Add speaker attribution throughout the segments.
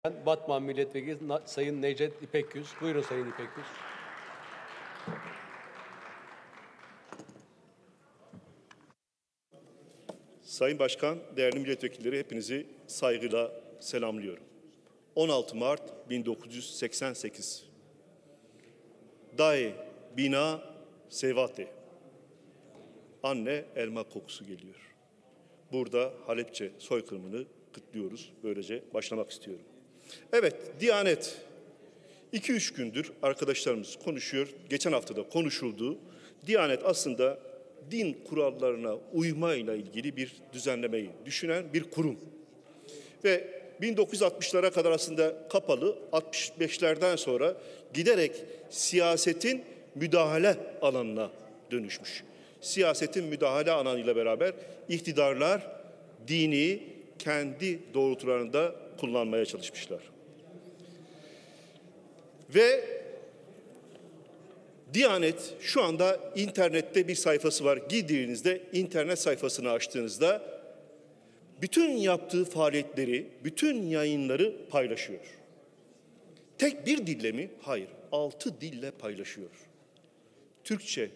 Speaker 1: Batman Milletvekili Sayın Necdet İpekgüz. Buyurun Sayın İpekgüz.
Speaker 2: Sayın Başkan, değerli milletvekilleri, hepinizi saygıyla selamlıyorum. 16 Mart 1988. Dae bina sevate. Anne elma kokusu geliyor. Burada Halepçe soykırımını kutluyoruz. Böylece başlamak istiyorum. Evet, Diyanet 2-3 gündür arkadaşlarımız konuşuyor. Geçen hafta da konuşuldu. Diyanet aslında din kurallarına uymayla ilgili bir düzenlemeyi düşünen bir kurum. Ve 1960'lara kadar aslında kapalı, 65'lerden sonra giderek siyasetin müdahale alanına dönüşmüş. Siyasetin müdahale alanıyla beraber iktidarlar dini kendi doğrultularında kullanmaya çalışmışlar. Ve Diyanet şu anda internette bir sayfası var. Girdiğinizde, internet sayfasını açtığınızda bütün yaptığı faaliyetleri, bütün yayınları paylaşıyor. Tek bir dille mi? Hayır. 6 dille paylaşıyor. Türkçe,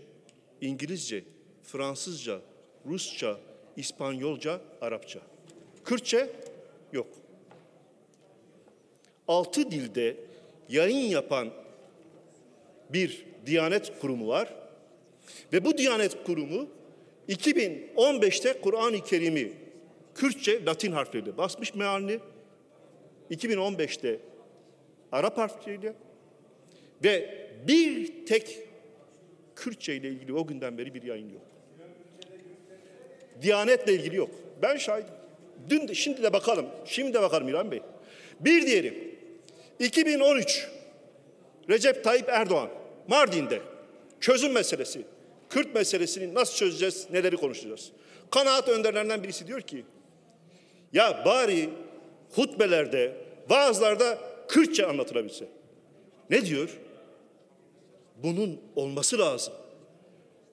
Speaker 2: İngilizce, Fransızca, Rusça, İspanyolca, Arapça. Kürtçe yok. 6 dilde yayın yapan bir Diyanet Kurumu var. Ve bu Diyanet Kurumu 2015'te Kur'an-ı Kerim'i Kürtçe, Latin harfleriyle basmış mealini. 2015'te Arap harfleriyle ve bir tek Kürtçe ile ilgili o günden beri bir yayın yok. Diyanet'le ilgili yok. Ben şahidim. Dün de, şimdi de bakalım. Şimdi de bakalım İlhan Bey. Bir diyelim. 2013 Recep Tayyip Erdoğan Mardin'de çözüm meselesi, Kürt meselesini nasıl çözeceğiz, neleri konuşacağız? Kanaat önderlerinden birisi diyor ki, ya bari hutbelerde, vaazlarda Kürtçe anlatılabilse. Ne diyor? Bunun olması lazım.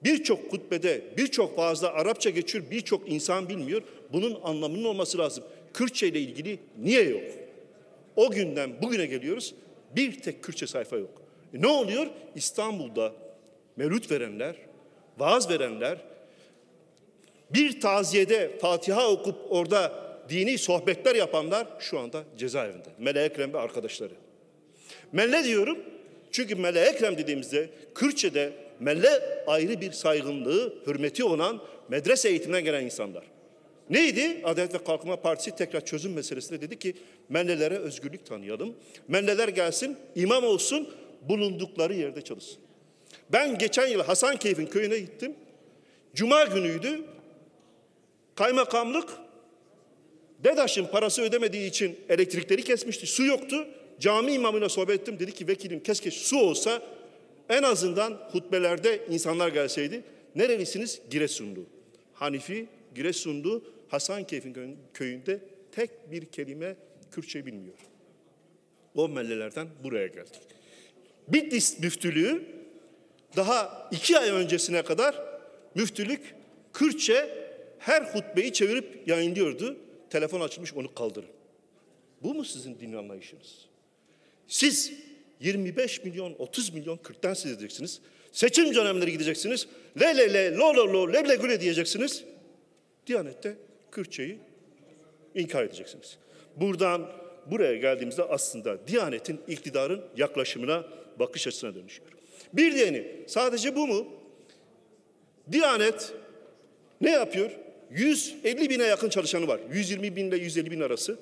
Speaker 2: Birçok hutbede, birçok vaazda Arapça geçiyor, birçok insan bilmiyor. Bunun anlamının olması lazım. Kürtçe ile ilgili niye yok? O günden bugüne geliyoruz, bir tek Kürtçe sayfa yok. Ne oluyor? İstanbul'da mevlüt verenler, vaaz verenler, bir taziyede Fatiha okup orada dini sohbetler yapanlar şu anda cezaevinde. Mele Ekrem ve arkadaşları. Melle diyorum çünkü Mele Ekrem dediğimizde Kürtçe'de melle ayrı bir saygınlığı, hürmeti olan medrese eğitiminden gelen insanlar. Neydi? Adalet ve Kalkınma Partisi tekrar çözüm meselesinde dedi ki mellelere özgürlük tanıyalım. Melleler gelsin, imam olsun, bulundukları yerde çalışsın. Ben geçen yıl Hasankeyf'in köyüne gittim. Cuma günüydü. Kaymakamlık DEDAŞ'ın parası ödemediği için elektrikleri kesmişti. Su yoktu. Cami imamıyla sohbet ettim. Dedi ki vekilim keşke su olsa en azından hutbelerde insanlar gelseydi. Nerelisiniz? Giresunlu. Hanifi, Giresunlu, Hasankeyf'in köyünde tek bir kelime Kürtçe bilmiyor. O mellelerden buraya geldik. Bitlis müftülüğü daha 2 ay öncesine kadar müftülük Kürtçe her hutbeyi çevirip yayınlıyordu. Telefon açılmış, onu kaldırın. Bu mu sizin din anlayışınız? Siz 25 milyon, 30 milyon Kürt'ten söz edeceksiniz. Seçim dönemleri gideceksiniz. Le le le, lo lo lo, leble güle diyeceksiniz. Diyanet'te Kürtçeyi inkar edeceksiniz. Buradan buraya geldiğimizde aslında Diyanet'in iktidarın yaklaşımına, bakış açısına dönüşüyor. Bir diğeri, sadece bu mu? Diyanet ne yapıyor? 150 bine yakın çalışanı var. 120 bin ile 150 bin arası.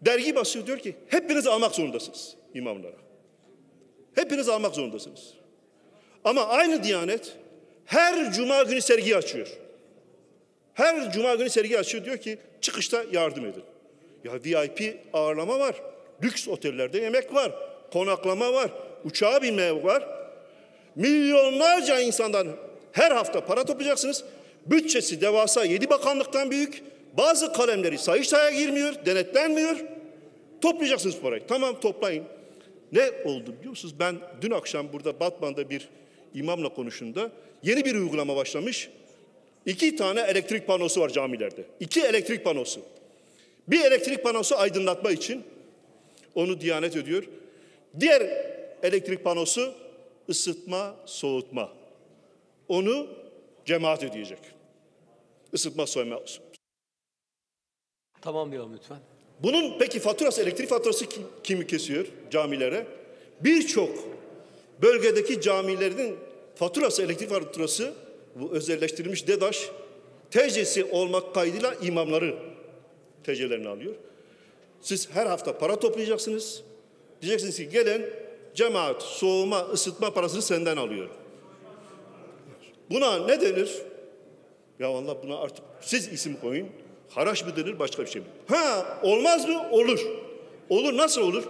Speaker 2: Dergi basıyor, diyor ki hepiniz almak zorundasınız imamlara. Hepiniz almak zorundasınız. Ama aynı Diyanet her cuma günü sergi açıyor. Her cuma günü sergi açıyor, diyor ki çıkışta yardım edin. Ya VIP ağırlama var, lüks otellerde yemek var, konaklama var, uçağa binmeye var. Milyonlarca insandan her hafta para toplayacaksınız. Bütçesi devasa 7 bakanlıktan büyük. Bazı kalemleri Sayıştay'a girmiyor, denetlenmiyor. Toplayacaksınız parayı. Tamam, toplayın. Ne oldu biliyor musunuz? Ben dün akşam burada Batman'da bir imamla konuştuğumda yeni bir uygulama başlamış. 2 tane elektrik panosu var camilerde. 2 elektrik panosu. Bir elektrik panosu aydınlatma için, Onu Diyanet ödüyor. Diğer elektrik panosu ısıtma, soğutma. Onu cemaat ödeyecek. Isıtma, soğutma.
Speaker 1: Tamamlayalım lütfen.
Speaker 2: Bunun peki faturası, elektrik faturası kimi kesiyor camilere? Birçok bölgedeki camilerin faturası, elektrik faturası, bu özelleştirilmiş DEDAŞ, TC'si olmak kaydıyla imamları TC'lerini alıyor. Siz her hafta para toplayacaksınız. Diyeceksiniz ki gelen cemaat soğuma, ısıtma parasını senden alıyor. Buna ne denir? Ya Allah, buna artık siz isim koyun. Haraç mı denir, başka bir şey mi? Ha, olmaz mı? Olur. Olur, nasıl olur?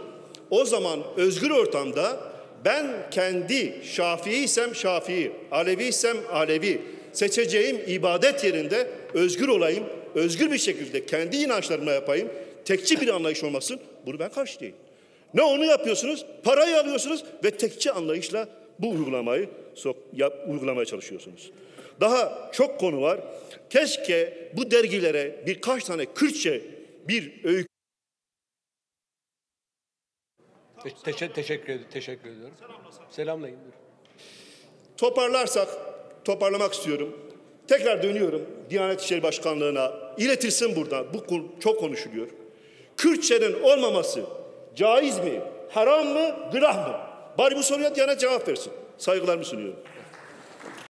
Speaker 2: O zaman özgür ortamda ben kendi Şafii'ysem Şafii, Alevi'ysem Alevi, seçeceğim ibadet yerinde özgür olayım, özgür bir şekilde kendi inançlarımla yapayım, tekçi bir anlayış olmasın, bunu ben karşılayayım. Ne onu yapıyorsunuz, parayı alıyorsunuz ve tekçi anlayışla bu uygulamaya çalışıyorsunuz. Daha çok konu var. Keşke bu dergilere birkaç tane Kürtçe bir öykü.
Speaker 1: Teşekkür ediyorum. Selamlayın.
Speaker 2: Toparlamak istiyorum. Tekrar dönüyorum Diyanet İşleri Başkanlığı'na. İletilsin burada. Bu konu çok konuşuluyor. Kürtçenin olmaması caiz mi, haram mı, günah mı? Bari bu soruya Diyanet cevap versin. Saygılarımı sunuyorum.